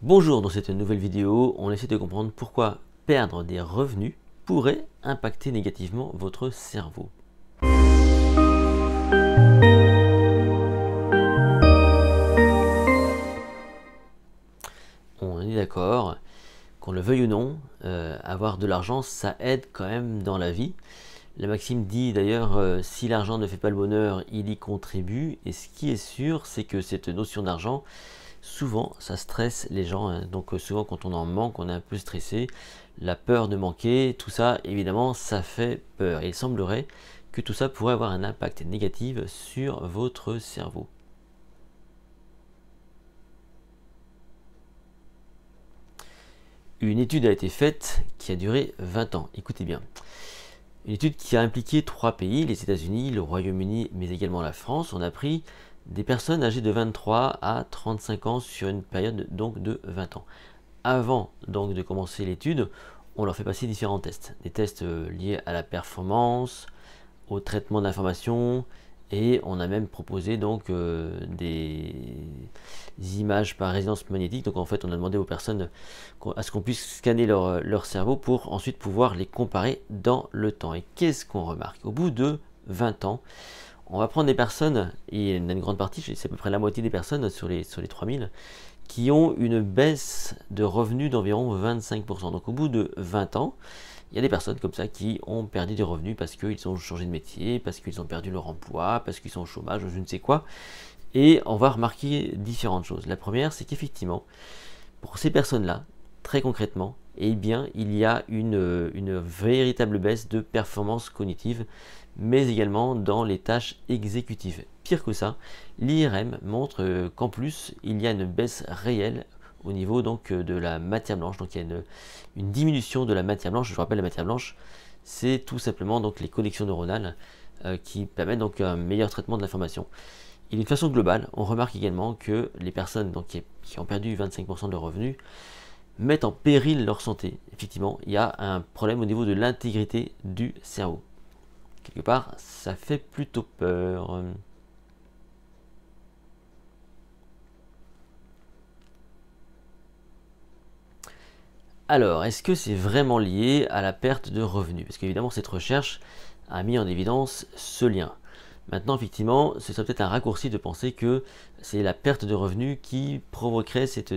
Bonjour, dans cette nouvelle vidéo, on essaie de comprendre pourquoi perdre des revenus pourrait impacter négativement votre cerveau. On est d'accord, qu'on le veuille ou non, avoir de l'argent, ça aide quand même dans la vie. La maxime dit d'ailleurs, si l'argent ne fait pas le bonheur, il y contribue. Et ce qui est sûr, c'est que cette notion d'argent, souvent, ça stresse les gens, hein. Donc souvent, quand on en manque, on est un peu stressé. La peur de manquer, tout ça, évidemment, ça fait peur. Et il semblerait que tout ça pourrait avoir un impact négatif sur votre cerveau. Une étude a été faite qui a duré 20 ans. Écoutez bien. Une étude qui a impliqué 3 pays, les États-Unis, le Royaume-Uni, mais également la France. On a pris des personnes âgées de 23 à 35 ans sur une période donc de 20 ans. Avant donc de commencer l'étude, on leur fait passer différents tests. Des tests liés à la performance, au traitement d'informations, et on a même proposé donc des images par résonance magnétique. Donc en fait, on a demandé aux personnes à ce qu'on puisse scanner leur cerveau pour ensuite pouvoir les comparer dans le temps. Et qu'est-ce qu'on remarque? Au bout de 20 ans, on va prendre des personnes, et il y a une grande partie, c'est à peu près la moitié des personnes sur les 3000, qui ont une baisse de revenus d'environ 25%. Donc au bout de 20 ans, il y a des personnes comme ça qui ont perdu des revenus parce qu'ils ont changé de métier, parce qu'ils ont perdu leur emploi, parce qu'ils sont au chômage, je ne sais quoi. Et on va remarquer différentes choses. La première, c'est qu'effectivement, pour ces personnes-là, très concrètement, eh bien, il y a une véritable baisse de performance cognitive, mais également dans les tâches exécutives. Pire que ça, l'IRM montre qu'en plus, il y a une baisse réelle au niveau donc de la matière blanche. Donc il y a une diminution de la matière blanche. Je vous rappelle, la matière blanche, c'est tout simplement donc les connexions neuronales qui permettent donc un meilleur traitement de l'information. Et d'une façon globale, on remarque également que les personnes donc, qui ont perdu 25% de leurs revenus mettent en péril leur santé. Effectivement, il y a un problème au niveau de l'intégrité du cerveau. Quelque part, ça fait plutôt peur. Alors, est-ce que c'est vraiment lié à la perte de revenus? Parce qu'évidemment, cette recherche a mis en évidence ce lien. Maintenant, effectivement, ce serait peut-être un raccourci de penser que c'est la perte de revenus qui provoquerait cette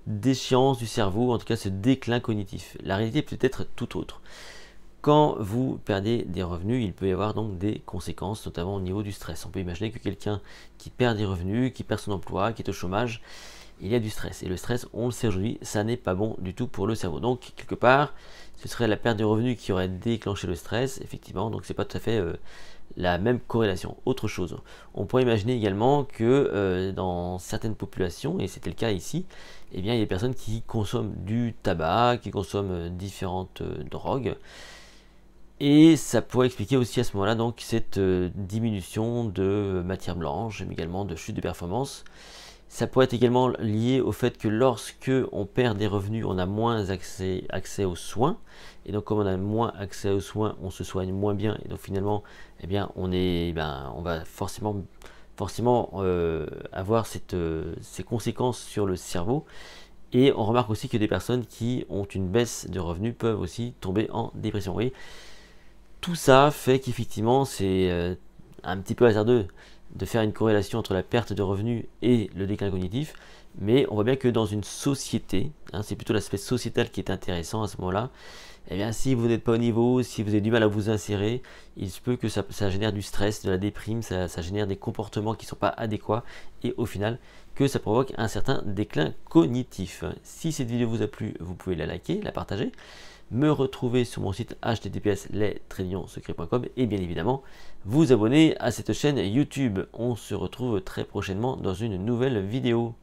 déchéance du cerveau, en tout cas ce déclin cognitif. La réalité peut être tout autre. Quand vous perdez des revenus, il peut y avoir donc des conséquences, notamment au niveau du stress. On peut imaginer que quelqu'un qui perd des revenus, qui perd son emploi, qui est au chômage, il y a du stress. Et le stress, on le sait aujourd'hui, ça n'est pas bon du tout pour le cerveau. Donc, quelque part, ce serait la perte de revenus qui aurait déclenché le stress, effectivement. Donc, c'est pas tout à fait la même corrélation. Autre chose, on pourrait imaginer également que dans certaines populations, et c'était le cas ici, eh bien, il y a des personnes qui consomment du tabac, qui consomment différentes drogues. Et ça pourrait expliquer aussi à ce moment-là donc cette diminution de matière blanche, mais également de chute de performance. Ça pourrait être également lié au fait que lorsque on perd des revenus, on a moins accès aux soins. Et donc comme on a moins accès aux soins, on se soigne moins bien. Et donc finalement, eh bien, on va forcément avoir ces conséquences sur le cerveau. Et on remarque aussi que des personnes qui ont une baisse de revenus peuvent aussi tomber en dépression. Vous voyez, tout ça fait qu'effectivement, c'est un petit peu hasardeux de faire une corrélation entre la perte de revenus et le déclin cognitif, mais on voit bien que dans une société, hein, c'est plutôt l'aspect sociétal qui est intéressant à ce moment-là. Eh bien, si vous n'êtes pas au niveau, si vous avez du mal à vous insérer, il se peut que ça génère du stress, de la déprime, ça génère des comportements qui ne sont pas adéquats, et au final, que ça provoque un certain déclin cognitif. Si cette vidéo vous a plu, vous pouvez la liker, la partager, me retrouver sur mon site https://lestradillonsecrets.com et bien évidemment vous abonner à cette chaîne YouTube. On se retrouve très prochainement dans une nouvelle vidéo.